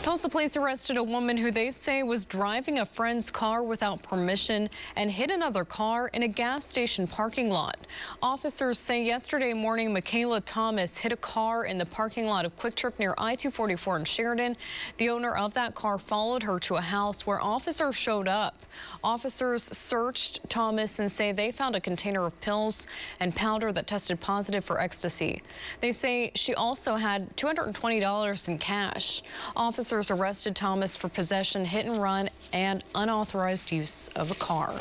Tulsa police arrested a woman who they say was driving a friend's car without permission and hit another car in a gas station parking lot. Officers say yesterday morning Michaela Thomas hit a car in the parking lot of Quick Trip near I-244 in Sheridan. The owner of that car followed her to a house where officers showed up. Officers searched Thomas and say they found a container of pills and powder that tested positive for ecstasy. They say she also had $220 in cash. Officers arrested Thomas for possession, hit and run, and unauthorized use of a car.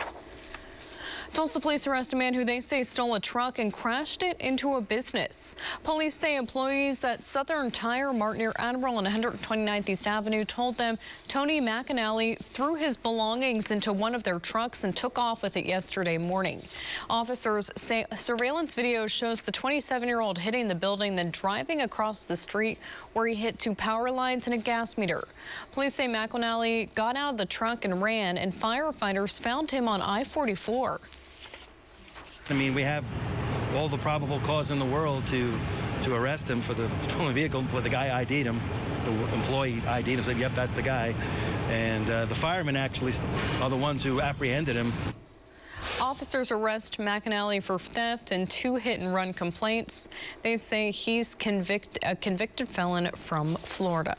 Tulsa police arrest a man who they say stole a truck and crashed it into a business. Police say employees at Southern Tire Mart near Admiral and 129th East Avenue told them Tony McAnally threw his belongings into one of their trucks and took off with it yesterday morning. Officers say surveillance video shows the 27-year-old hitting the building, then driving across the street where he hit two power lines and a gas meter. Police say McAnally got out of the truck and ran, and firefighters found him on I-44. I mean, we have all the probable cause in the world to arrest him for the stolen vehicle, but the guy ID'd him. The employee ID'd him, said, yep, that's the guy. And the firemen actually are the ones who apprehended him. Officers arrest McAnally for theft and 2 hit-and-run complaints. They say he's a convicted felon from Florida.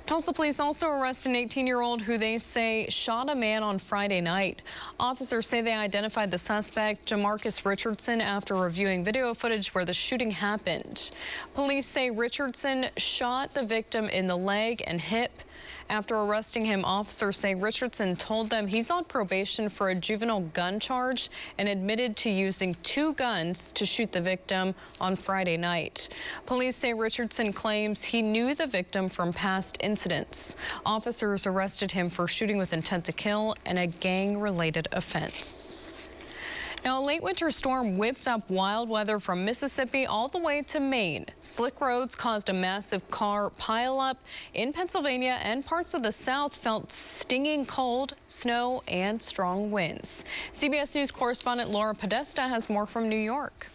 Tulsa police also arrest an 18-year-old who they say shot a man on Friday night. Officers say they identified the suspect, Jamarcus Richardson, after reviewing video footage where the shooting happened. Police say Richardson shot the victim in the leg and hip. After arresting him, officers say Richardson told them he's on probation for a juvenile gun charge and admitted to using 2 guns to shoot the victim on Friday night. Police say Richardson claims he knew the victim from past incidents. Officers arrested him for shooting with intent to kill and a gang-related offense. Now, a late winter storm whipped up wild weather from Mississippi all the way to Maine. Slick roads caused a massive car pileup in Pennsylvania, and parts of the South felt stinging cold, snow, and strong winds. CBS News correspondent Laura Podesta has more from New York.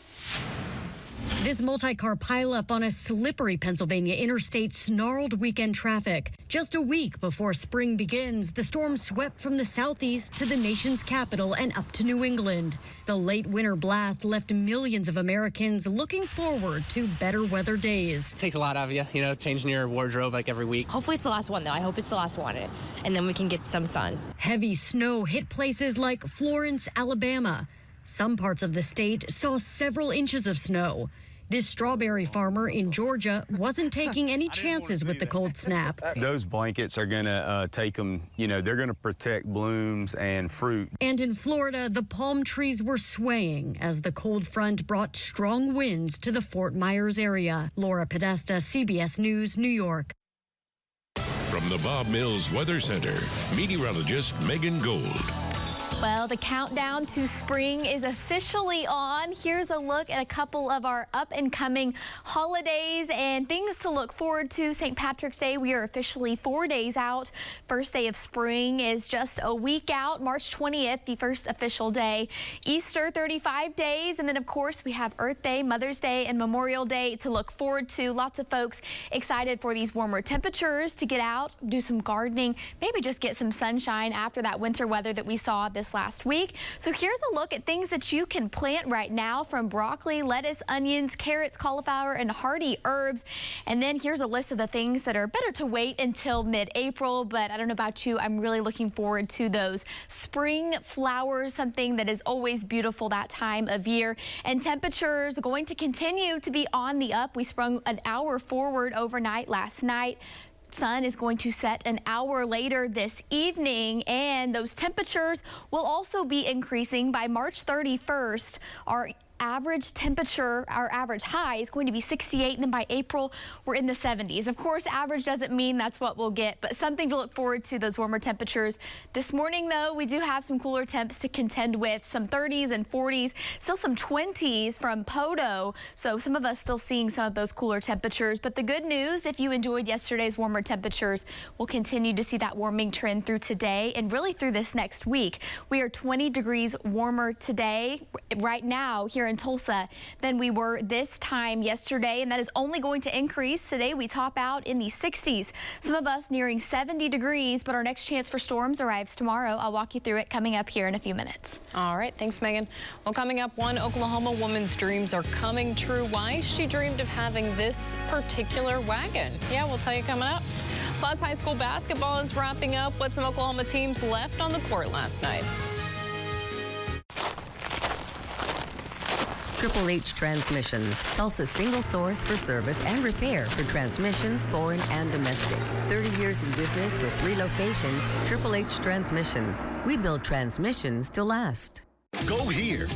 This multi-car pileup on a slippery Pennsylvania interstate snarled weekend traffic. Just a week before spring begins, the storm swept from the southeast to the nation's capital and up to New England. The late winter blast left millions of Americans looking forward to better weather days. It takes a lot of you, changing your wardrobe like every week. Hopefully it's the last one, though. I hope it's the last one, and then we can get some sun. Heavy snow hit places like Florence, Alabama. Some parts of the state saw several inches of snow. This strawberry farmer in Georgia wasn't taking any chances with the cold snap. Those blankets are going to take them, they're going to protect blooms and fruit. And in Florida, the palm trees were swaying as the cold front brought strong winds to the Fort Myers area. Laura Podesta, CBS News, New York. From the Bob Mills Weather Center, meteorologist Megan Gold. Well, the countdown to spring is officially on. Here's a look at a couple of our up-and-coming holidays and things to look forward to. St. Patrick's Day, we are officially 4 days out. First day of spring is just a week out. March 20th, the first official day. Easter, 35 days. And then, of course, we have Earth Day, Mother's Day, and Memorial Day to look forward to. Lots of folks excited for these warmer temperatures to get out, do some gardening, maybe just get some sunshine after that winter weather that we saw this last week. So here's a look at things that you can plant right now, from broccoli, lettuce, onions, carrots, cauliflower, and hardy herbs. And then here's a list of the things that are better to wait until mid-April, but I don't know about you, I'm really looking forward to those spring flowers, something that is always beautiful that time of year. And temperatures are going to continue to be on the up. We sprung an hour forward overnight last night. Sun is going to set an hour later this evening, and those temperatures will also be increasing by March 31st. Our average temperature, our average high is going to be 68, and then by April we're in the 70s. Of course, average doesn't mean that's what we'll get, but something to look forward to, those warmer temperatures. This morning, though, we do have some cooler temps to contend with, some 30s and 40s, still some 20s from Poto, so some of us still seeing some of those cooler temperatures. But the good news, if you enjoyed yesterday's warmer temperatures, we'll continue to see that warming trend through today and really through this next week. We are 20 degrees warmer today right now here in in Tulsa than we were this time yesterday, and that is only going to increase. Today we top out in the 60s. Some of us nearing 70 degrees, but our next chance for storms arrives tomorrow. I'll walk you through it coming up here in a few minutes. All right, thanks, Megan. Well, coming up, one Oklahoma woman's dreams are coming true. Why she dreamed of having this particular wagon. Yeah, we'll tell you coming up. Plus, high school basketball is wrapping up with some Oklahoma teams left on the court last night. Triple H Transmissions, Tulsa's single source for service and repair for transmissions, foreign and domestic. 30 years in business with 3 locations, Triple H Transmissions. We build transmissions to last. Go here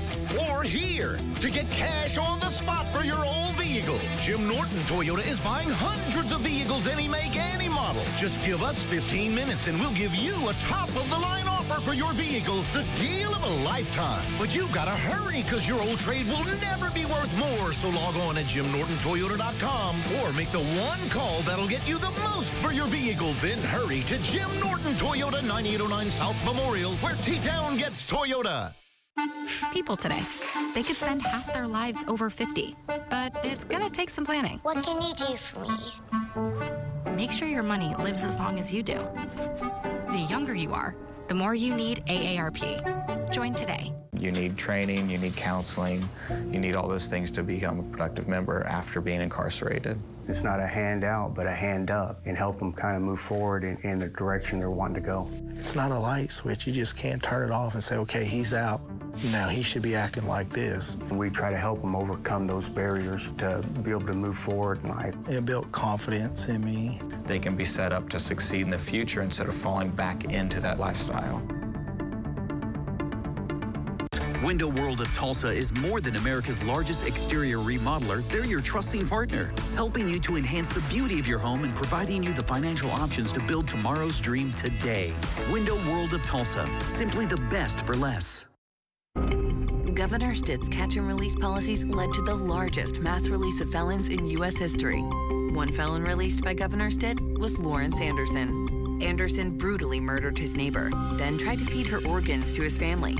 or here to get cash on the spot for your old vehicle. Jim Norton Toyota is buying hundreds of vehicles, any make, any model. Just give us 15 minutes and we'll give you a top-of-the-line offer for your vehicle, the deal of a lifetime. But you gotta hurry because your old trade will never be worth more. So log on at JimNortonToyota.com or make the one call that'll get you the most for your vehicle. Then hurry to Jim Norton Toyota, 9809 South Memorial, where T-Town gets Toyota. People today, they could spend half their lives over 50, but it's gonna take some planning. What can you do for me? Make sure your money lives as long as you do. The younger you are, the more you need AARP. Join today. You need training, you need counseling, you need all those things to become a productive member after being incarcerated. It's not a handout, but a hand up, and help them kind of move forward in the direction they're wanting to go. It's not a light switch. You just can't turn it off and say, okay, he's out. Now he should be acting like this. We try to help them overcome those barriers to be able to move forward in life. It built confidence in me. They can be set up to succeed in the future instead of falling back into that lifestyle. Window World of Tulsa is more than America's largest exterior remodeler. They're your trusting partner, helping you to enhance the beauty of your home and providing you the financial options to build tomorrow's dream today. Window World of Tulsa, simply the best for less. Governor Stitt's catch-and-release policies led to the largest mass release of felons in U.S. history. One felon released by Governor Stitt was Lawrence Anderson. Anderson brutally murdered his neighbor, then tried to feed her organs to his family.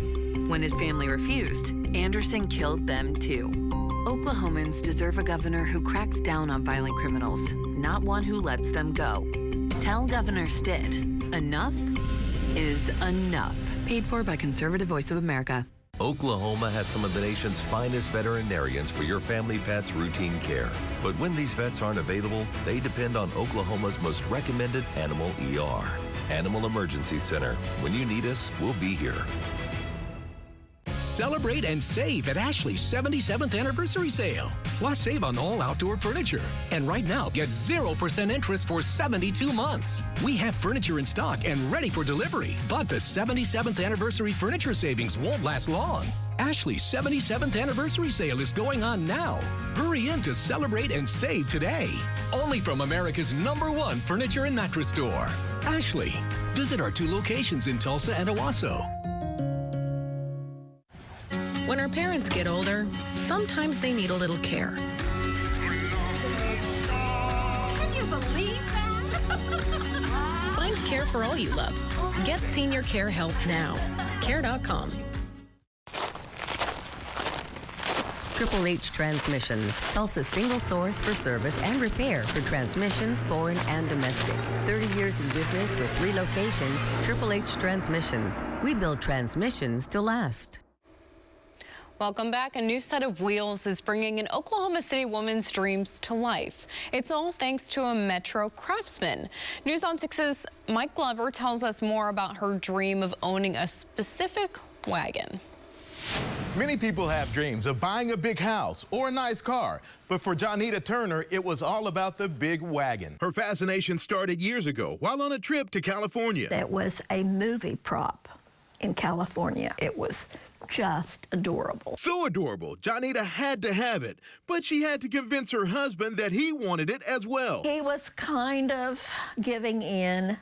When his family refused, Anderson killed them too. Oklahomans deserve a governor who cracks down on violent criminals, not one who lets them go. Tell Governor Stitt, enough is enough. Paid for by Conservative Voice of America. Oklahoma has some of the nation's finest veterinarians for your family pet's routine care. But when these vets aren't available, they depend on Oklahoma's most recommended animal ER, Animal Emergency Center. When you need us, we'll be here. Celebrate and save at Ashley's 77th anniversary sale. Plus, save on all outdoor furniture. And right now, get 0% interest for 72 months. We have furniture in stock and ready for delivery. But the 77th anniversary furniture savings won't last long. Ashley's 77th anniversary sale is going on now. Hurry in to celebrate and save today. Only from America's #1 furniture and mattress store, Ashley. Visit our 2 locations in Tulsa and Owasso. When our parents get older, sometimes they need a little care. Can you believe that? Find care for all you love. Get senior care help now. Care.com. Triple H Transmissions, Tulsa's single source for service and repair for transmissions, foreign and domestic. 30 years in business with 3 locations, Triple H Transmissions. We build transmissions to last. Welcome back. A new set of wheels is bringing an Oklahoma City woman's dreams to life. It's all thanks to a Metro craftsman. News on 6's Mike Glover tells us more about her dream of owning a specific wagon. Many people have dreams of buying a big house or a nice car, but for Johnita Turner, it was all about the big wagon. Her fascination started years ago while on a trip to California. There was a movie prop in California. It was just adorable. So adorable, Johnita had to have it, but she had to convince her husband that he wanted it as well. He was kind of giving in.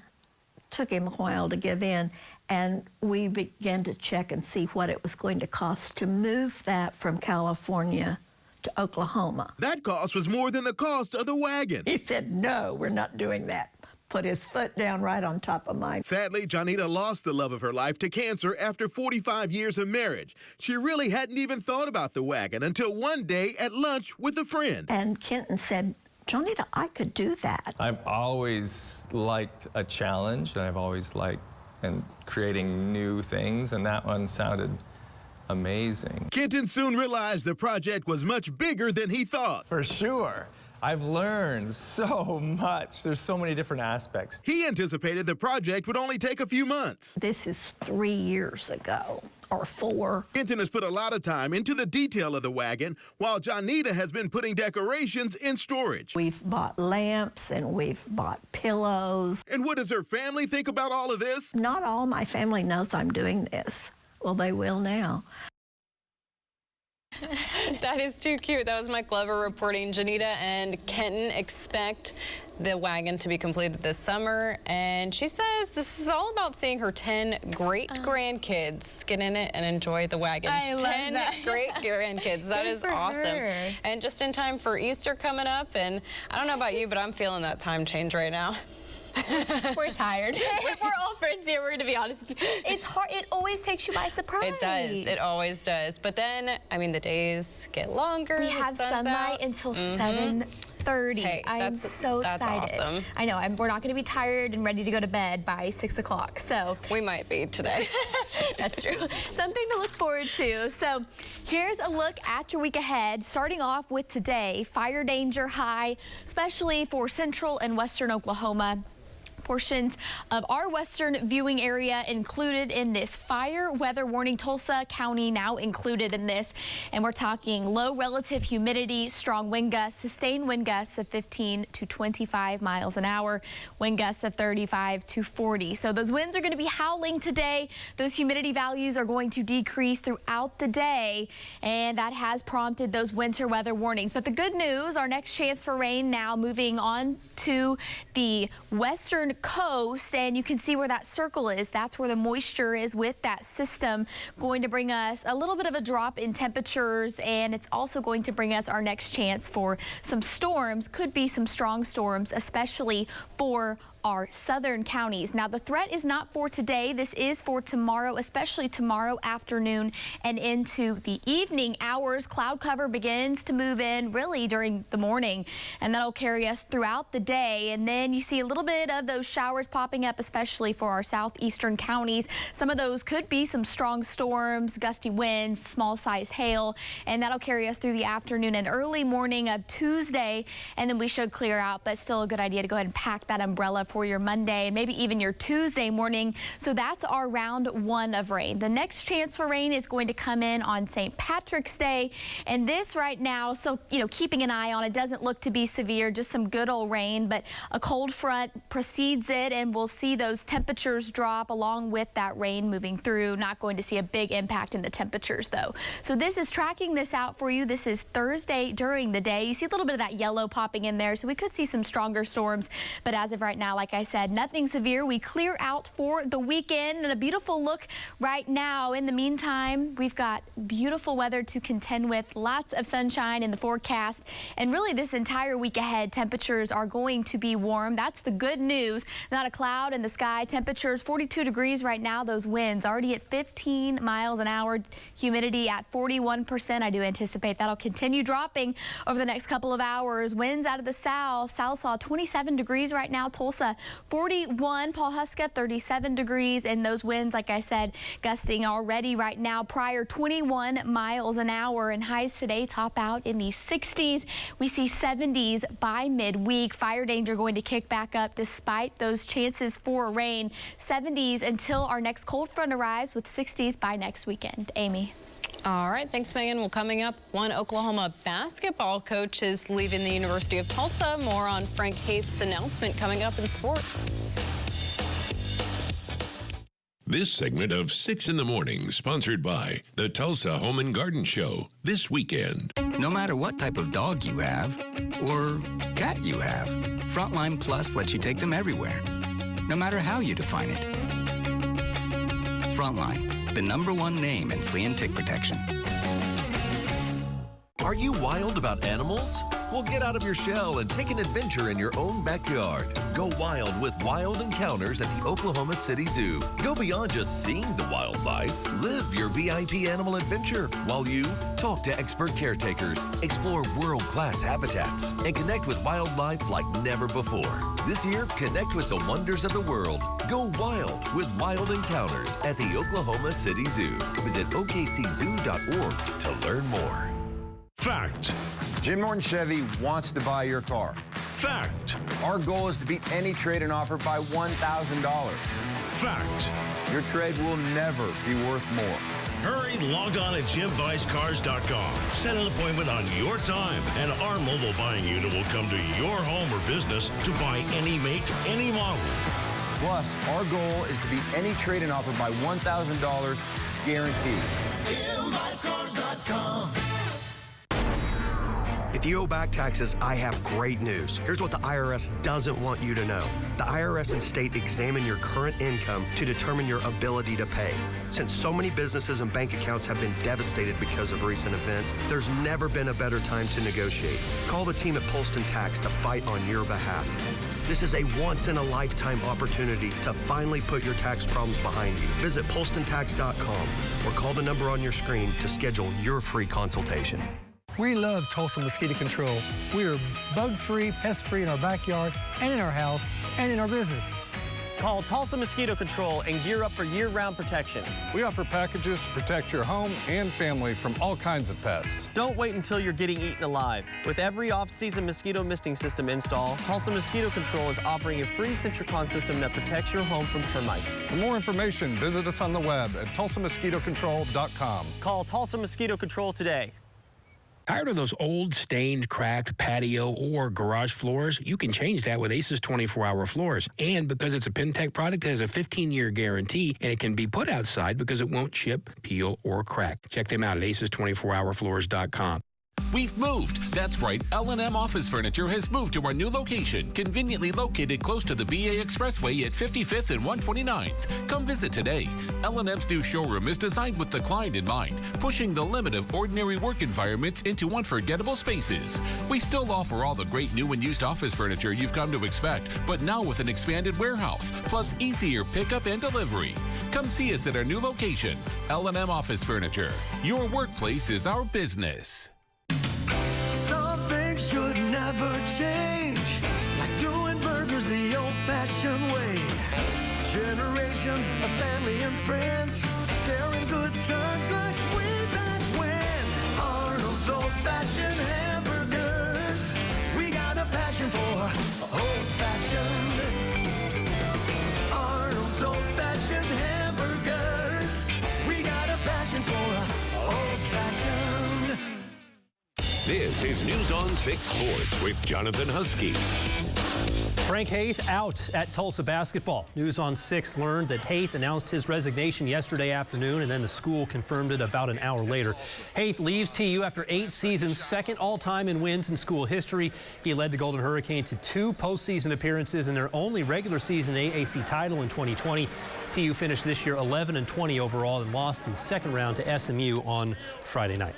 Took him a while to give in, and we began to check and see what it was going to cost to move that from California to Oklahoma. That cost was more than the cost of the wagon. He said, no, we're not doing that. put his foot down right on top of mine. Sadly, Johnita lost the love of her life to cancer after 45 years of marriage. She really hadn't even thought about the wagon until one day at lunch with a friend. And Kenton said, Johnita, I could do that. I've always liked a challenge, and I've always liked creating new things, and that one sounded amazing. Kenton soon realized the project was much bigger than he thought. For sure. I've learned so much. There's so many different aspects. He anticipated the project would only take a few months. This is 3 years ago, or 4. Kenton has put a lot of time into the detail of the wagon, while Johnita has been putting decorations in storage. We've bought lamps and we've bought pillows. And what does her family think about all of this? Not all my family knows I'm doing this. Well, they will now. That is too cute. That was Mike Glover reporting. Johnita and Kenton expect the wagon to be completed this summer, and she says this is all about seeing her 10 great grandkids get in it and enjoy the wagon. I love 10 that. great grandkids. That is awesome. Her. And just in time for Easter coming up, and I don't know about you, but I'm feeling that time change right now. We're tired. We're all friends here, we're going to be honest. It's hard. It always takes you by surprise. It does. It always does. But then, I mean, the days get longer. We have sunlight until 7:30. Hey, I'm so excited. That's awesome. I know. We're not going to be tired and ready to go to bed by 6 o'clock. So we might be today. That's true. Something to look forward to. So here's a look at your week ahead. Starting off with today, fire danger high, especially for central and western Oklahoma. Portions of our western viewing area included in this fire weather warning. Tulsa County now included in this, and we're talking low relative humidity, strong wind gusts, sustained wind gusts of 15 to 25 miles an hour, wind gusts of 35 to 40. So those winds are going to be howling today. Those humidity values are going to decrease throughout the day, and that has prompted those winter weather warnings. But the good news, our next chance for rain now moving on to the western coast, and you can see where that circle is. That's where the moisture is with that system, going to bring us a little bit of a drop in temperatures, and it's also going to bring us our next chance for some storms. Could be some strong storms, especially for our southern counties. Now, the threat is not for today. This is for tomorrow, especially tomorrow afternoon and into the evening hours. Cloud cover begins to move in really during the morning, and that'll carry us throughout the day. And then you see a little bit of those showers popping up, especially for our southeastern counties. Some of those could be some strong storms, gusty winds, small size hail, and that'll carry us through the afternoon and early morning of Tuesday. And then we should clear out, but still a good idea to go ahead and pack that umbrella for your Monday and maybe even your Tuesday morning. So that's our round 1 of rain. The next chance for rain is going to come in on St. Patrick's Day, and this right now, so keeping an eye on it, doesn't look to be severe, just some good old rain, but a cold front precedes it, and we'll see those temperatures drop along with that rain moving through. Not going to see a big impact in the temperatures though. So this is tracking this out for you. This is Thursday during the day. You see a little bit of that yellow popping in there, so we could see some stronger storms, but as of right now, like I said, nothing severe. We clear out for the weekend, and a beautiful look right now. In the meantime, we've got beautiful weather to contend with, lots of sunshine in the forecast, and really this entire week ahead, temperatures are going to be warm. That's the good news. Not a cloud in the sky. Temperatures 42 degrees right now. Those winds already at 15 miles an hour. Humidity at 41%. I do anticipate that'll continue dropping over the next couple of hours. Winds out of the south. Salsa 27 degrees right now. Tulsa 41, Pawhuska 37 degrees, and those winds, like I said, gusting already right now. Prior 21 miles an hour, and highs today top out in the 60s. We see 70s by midweek. Fire danger going to kick back up despite those chances for rain. 70s until our next cold front arrives, with 60s by next weekend. Amy. All right, thanks, Megan. Well, coming up, one Oklahoma basketball coach is leaving the University of Tulsa. More on Frank Haith's announcement coming up in sports. This segment of 6 in the Morning, sponsored by the Tulsa Home and Garden Show, this weekend. No matter what type of dog you have, or cat you have, Frontline Plus lets you take them everywhere, no matter how you define it. Frontline, the #1 name in flea and tick protection. Are you wild about animals? Well, get out of your shell and take an adventure in your own backyard. Go wild with Wild Encounters at the Oklahoma City Zoo. Go beyond just seeing the wildlife. Live your VIP animal adventure while you talk to expert caretakers, explore world-class habitats, and connect with wildlife like never before. This year, connect with the wonders of the world. Go wild with Wild Encounters at the Oklahoma City Zoo. Visit okczoo.org to learn more. Fact. Jim Norton Chevy wants to buy your car. Fact. Our goal is to beat any trade-in offer by $1,000. Fact. Your trade will never be worth more. Hurry, log on at JimBuysCars.com. Set an appointment on your time, and our mobile buying unit will come to your home or business to buy any make, any model. Plus, our goal is to beat any trade-in offer by $1,000 guaranteed. JimBuysCars.com. If you owe back taxes, I have great news. Here's what the IRS doesn't want you to know. The IRS and state examine your current income to determine your ability to pay. Since so many businesses and bank accounts have been devastated because of recent events, there's never been a better time to negotiate. Call the team at Polston Tax to fight on your behalf. This is a once-in-a-lifetime opportunity to finally put your tax problems behind you. Visit PolstonTax.com or call the number on your screen to schedule your free consultation. We love Tulsa Mosquito Control. We are bug-free, pest-free in our backyard and in our house and in our business. Call Tulsa Mosquito Control and gear up for year-round protection. We offer packages to protect your home and family from all kinds of pests. Don't wait until you're getting eaten alive. With every off-season mosquito misting system install, Tulsa Mosquito Control is offering a free Centricon system that protects your home from termites. For more information, visit us on the web at tulsamosquitocontrol.com. Call Tulsa Mosquito Control today. Tired of those old, stained, cracked patio or garage floors? You can change that with Ace's 24-hour floors. And because it's a Pentec product, it has a 15-year guarantee, and it can be put outside because it won't chip, peel, or crack. Check them out at aces24hourfloors.com. We've moved. That's right. L&M Office Furniture has moved to our new location, conveniently located close to the BA Expressway at 55th and 129th. Come visit today. L&M's new showroom is designed with the client in mind, pushing the limit of ordinary work environments into unforgettable spaces. We still offer all the great new and used office furniture you've come to expect, but now with an expanded warehouse, plus easier pickup and delivery. Come see us at our new location, L&M Office Furniture. Your workplace is our business. Some things should never change, like doing burgers the old-fashioned way. Generations of family and friends sharing good times like way back when. Arnold's old-fashioned hamburgers. We got a passion for old-fashioned. Arnold's old-fashioned hamburgers. We got a passion for old-fashioned. This is News on 6 Sports with Jonathan Husky. Frank Haith out at Tulsa basketball. News on 6 learned that Haith announced his resignation yesterday afternoon, and then the school confirmed it about an hour later. Haith leaves TU after 8 seasons, second all-time in wins in school history. He led the Golden Hurricane to 2 postseason appearances and their only regular season AAC title in 2020. TU finished this year 11-20 overall and lost in the second round to SMU on Friday night.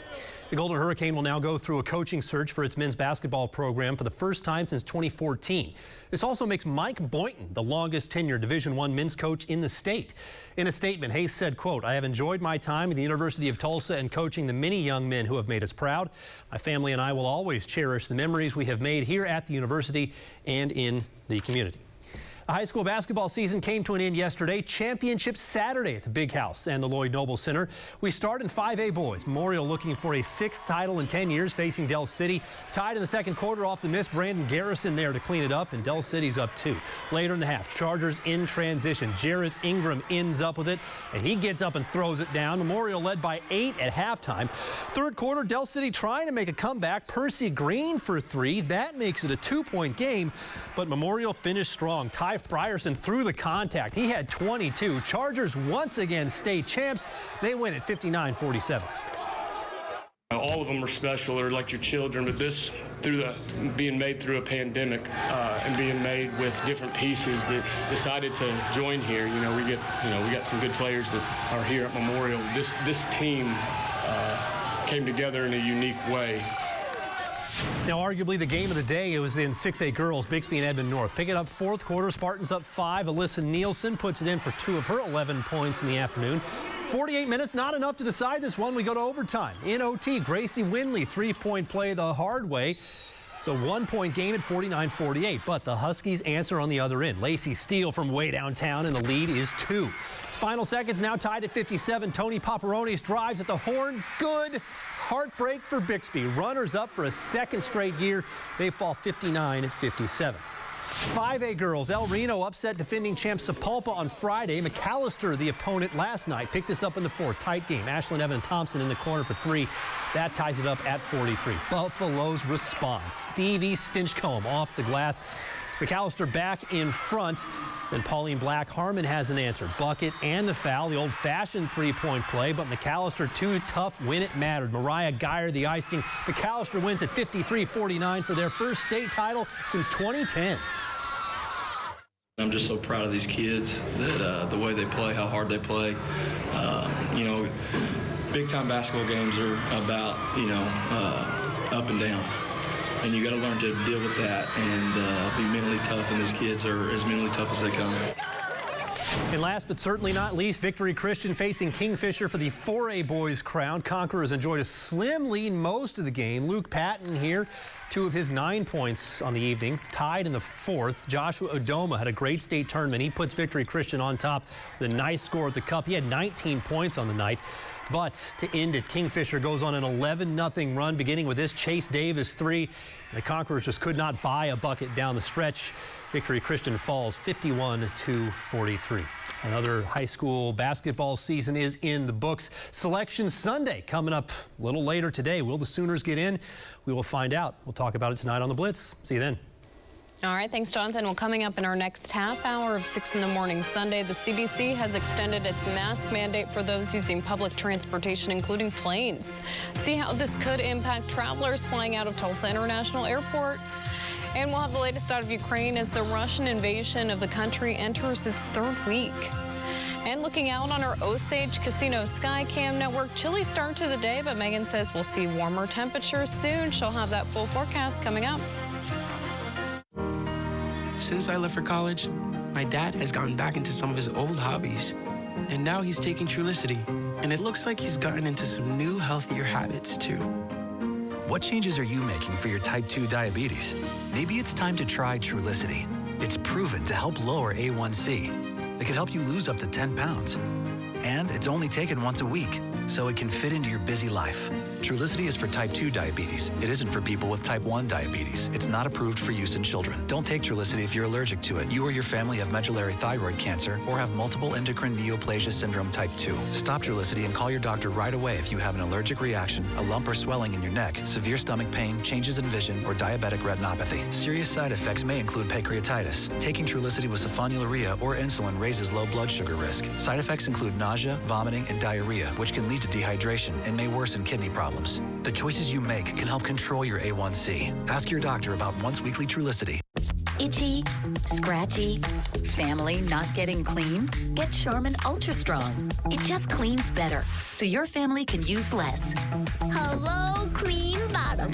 The Golden Hurricane will now go through a coaching search for its men's basketball program for the first time since 2014. This also makes Mike Boynton the longest tenured Division I men's coach in the state. In a statement, Hayes said, quote, "I have enjoyed my time at the University of Tulsa and coaching the many young men who have made us proud. My family and I will always cherish the memories we have made here at the university and in the community." The high school basketball season came to an end yesterday. Championship Saturday at the Big House and the Lloyd Noble Center. We start in 5A boys. Memorial looking for a 6th title in 10 years, facing Del City. Tied in the second quarter off the miss. Brandon Garrison there to clean it up, and Del City's up 2. Later in the half, Chargers in transition. Jarrett Ingram ends up with it, and he gets up and throws it down. Memorial led by 8 at halftime. Third quarter, Del City trying to make a comeback. Percy Green for 3. That makes it a 2-point game, but Memorial finished strong. Ty Frierson through the contact. He had 22. Chargers once again state champs. They win at 59-47. All of them are special. They're like your children, but this, being made through a pandemic and being made with different pieces that decided to join here. We got some good players that are here at Memorial. This team came together in a unique way. Now, arguably the game of the day, it was in 6A girls, Bixby and Edmond North. Picking up fourth quarter, Spartans up 5. Alyssa Nielsen puts it in for 2 of her 11 points in the afternoon. 48 minutes, not enough to decide this one. We go to overtime. In OT, Gracie Winley, 3-point play the hard way. It's a 1-point game at 49-48, but the Huskies answer on the other end. Lacey Steele from way downtown, and the lead is 2. Final seconds now tied at 57. Tony Paparonis drives at the horn. Good. Heartbreak for Bixby. Runners up for a second straight year. They fall 59-57. 5A girls, El Reno upset defending champ Sapulpa on Friday. McAllister, the opponent last night, picked this up in the fourth. Tight game. Ashlyn Evan Thompson in the corner for 3. That ties it up at 43. Buffalo's response. Stevie Stinchcomb off the glass. McAllister back in front. Then Pauline Black Harmon has an answer. Bucket and the foul, the old-fashioned 3-point play, but McAllister too tough when it mattered. Mariah Geyer the icing. McAllister wins at 53-49 for their first state title since 2010. I'm just so proud of these kids, that the way they play, how hard they play. You know, big-time basketball games are about, up and down. And you got to learn to deal with that and be mentally tough, and these kids are as mentally tough as they come. And last but certainly not least, Victory Christian facing Kingfisher for the 4A boys crown. Conquerors enjoyed a slim lead most of the game. Luke Patton here, 2 of his 9 points on the evening, tied in the fourth. Joshua Odoma had a great state tournament. He puts Victory Christian on top with a nice score at the cup. He had 19 points on the night. But to end it, Kingfisher goes on an 11-0 run, beginning with this Chase Davis 3. The Conquerors just could not buy a bucket down the stretch. Victory Christian falls 51-43. Another high school basketball season is in the books. Selection Sunday coming up a little later today. Will the Sooners get in? We will find out. We'll talk about it tonight on The Blitz. See you then. All right, thanks, Jonathan. Well, coming up in our next half hour of 6 in the Morning Sunday, the CDC has extended its mask mandate for those using public transportation, including planes. See how this could impact travelers flying out of Tulsa International Airport. And we'll have the latest out of Ukraine as the Russian invasion of the country enters its 3rd week. And looking out on our Osage Casino Skycam network, chilly start to the day, but Megan says we'll see warmer temperatures soon. She'll have that full forecast coming up. Since I left for college, my dad has gotten back into some of his old hobbies. And now he's taking Trulicity. And it looks like he's gotten into some new, healthier habits, too. What changes are you making for your type 2 diabetes? Maybe it's time to try Trulicity. It's proven to help lower A1C. It could help you lose up to 10 pounds. And it's only taken once a week, so it can fit into your busy life. Trulicity is for type 2 diabetes. It isn't for people with type 1 diabetes. It's not approved for use in children. Don't take Trulicity if you're allergic to it. You or your family have medullary thyroid cancer or have multiple endocrine neoplasia syndrome type 2. Stop Trulicity and call your doctor right away if you have an allergic reaction, a lump or swelling in your neck, severe stomach pain, changes in vision, or diabetic retinopathy. Serious side effects may include pancreatitis. Taking Trulicity with sulfonylurea or insulin raises low blood sugar risk. Side effects include nausea, vomiting, and diarrhea, which can lead to dehydration and may worsen kidney problems. The choices you make can help control your A1C. Ask your doctor about once-weekly Trulicity. Itchy, scratchy, family not getting clean? Get Charmin Ultra Strong. It just cleans better, so your family can use less. Hello, clean bottom.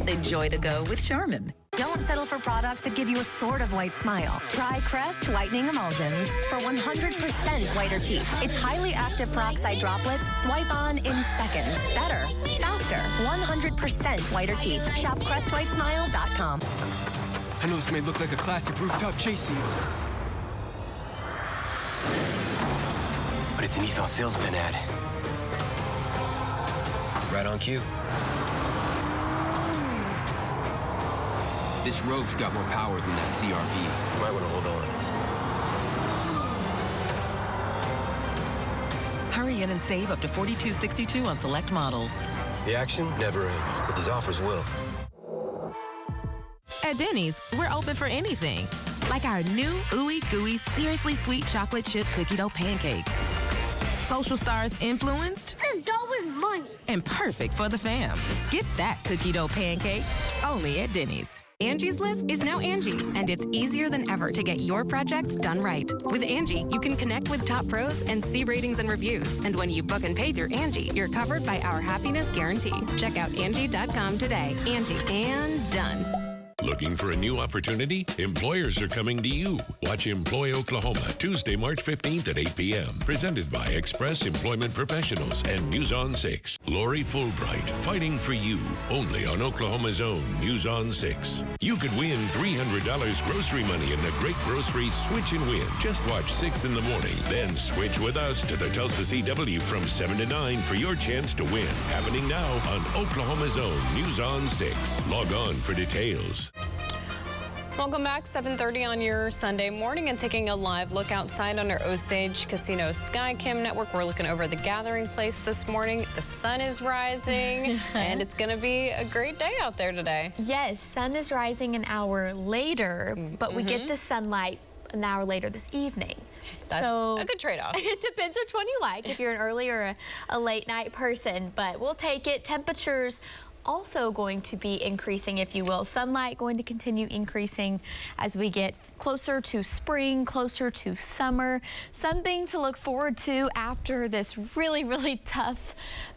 The joy to go with Charmin. Don't settle for products that give you a sort of white smile. Try Crest Whitening Emulsions for 100% whiter teeth. Its highly active peroxide droplets swipe on in seconds. Better, faster, 100% whiter teeth. Shop CrestWhiteSmile.com. I know this may look like a classic rooftop chase scene, but it's an Nissan salesman ad. Right on cue. This Rogue's got more power than that CRV. You might want to hold on. Hurry in and save up to $42.62 on select models. The action never ends, but these offers will. At Denny's, we're open for anything. Like our new Ooey Gooey Seriously Sweet Chocolate Chip Cookie Dough Pancakes. Social stars influenced. This dough is money. And perfect for the fam. Get that cookie dough pancake only at Denny's. Angie's List is now Angie, and it's easier than ever to get your projects done right. With Angie, you can connect with top pros and see ratings and reviews. And when you book and pay through Angie, you're covered by our happiness guarantee. Check out Angie.com today. Angie, and done. Looking for a new opportunity? Employers are coming to you. Watch Employ Oklahoma, Tuesday, March 15th at 8 p.m. Presented by Express Employment Professionals and News on 6. Lori Fulbright, fighting for you. Only on Oklahoma's own News on 6. You could win $300 grocery money in the Great Grocery Switch and Win. Just watch 6 in the morning. Then switch with us to the Tulsa CW from 7 to 9 for your chance to win. Happening now on Oklahoma's own News on 6. Log on for details. Welcome back, 7:30 on your Sunday morning, and taking a live look outside on our Osage Casino Skycam network. We're looking over the gathering place this morning. The sun is rising, and it's going to be a great day out there today. Yes, sun is rising an hour later, but we get the sunlight an hour later this evening. That's so a good trade-off. It depends which one you like, if you're an early or a late night person, but we'll take it. Temperatures also going to be increasing, if you will. Sunlight going to continue increasing as we get closer to spring, closer to summer. Something to look forward to after this really, really tough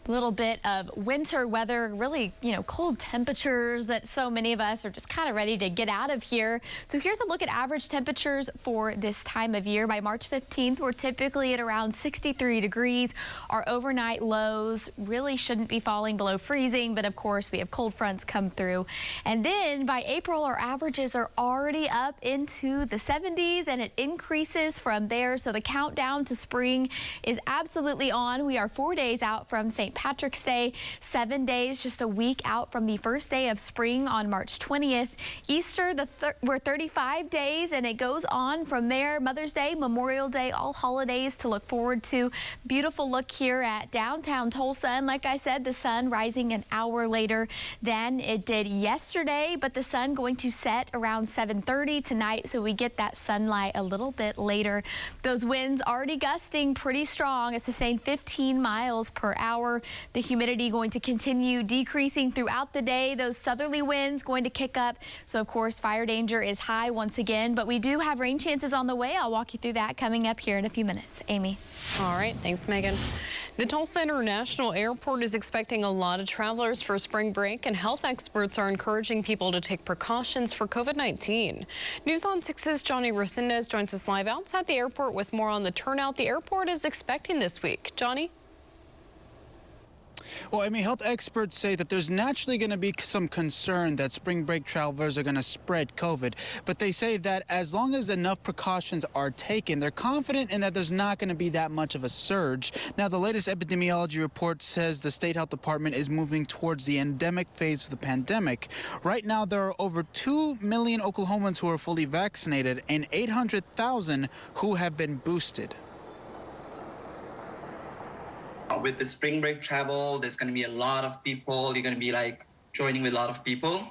little bit of winter weather, really, cold temperatures that so many of us are just kind of ready to get out of here. So here's a look at average temperatures for this time of year. By March 15th, we're typically at around 63 degrees. Our overnight lows really shouldn't be falling below freezing, but of course we have cold fronts come through. And then by April, our averages are already up into the 70s, and it increases from there. So the countdown to spring is absolutely on. We are 4 days out from St. Patrick's Day, 7 days, just a week out from the first day of spring on March 20th. Easter, we're 35 days, and it goes on from there. Mother's Day, Memorial Day, all holidays to look forward to. Beautiful look here at downtown Tulsa, and like I said, the sun rising an hour later than it did yesterday, but the sun going to set around 7:30 tonight, so we get that sunlight a little bit later. Those winds already gusting pretty strong. It's sustained 15 miles per hour. The humidity going to continue decreasing throughout the day. Those southerly winds going to kick up, so of course fire danger is high once again, but we do have rain chances on the way. I'll walk you through that coming up here in a few minutes. Amy. All right, thanks, Megan. The Tulsa International Airport is expecting a lot of travelers for spring break, and health experts are encouraging people to take precautions for COVID-19. News on 6's Johnny Resendez joins us live outside the airport with more on the turnout the airport is expecting this week. Johnny? Well, I mean, health experts say that there's naturally going to be some concern that spring break travelers are going to spread COVID. But they say that as long as enough precautions are taken, they're confident in that there's not going to be that much of a surge. Now, the latest epidemiology report says the state health department is moving towards the endemic phase of the pandemic. Right now, there are over 2 million Oklahomans who are fully vaccinated and 800,000 who have been boosted. With the spring break travel, there's going to be a lot of people. You're going to be joining with a lot of people.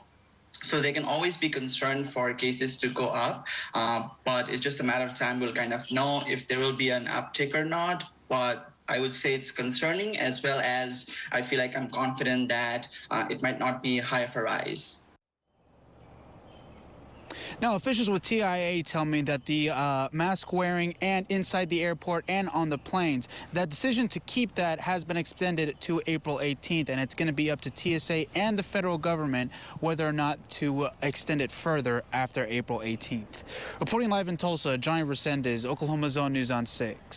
So they can always be concerned for cases to go up. But it's just a matter of time. We'll kind of know if there will be an uptick or not. But I would say it's concerning, as well as I feel like I'm confident that it might not be high of a rise. Now, officials with TIA tell me that the mask wearing and inside the airport and on the planes, that decision to keep that has been extended to April 18th, and it's going to be up to TSA and the federal government whether or not to extend it further after April 18th. Reporting live in Tulsa, Johnny Resendez, Oklahoma's own News on 6.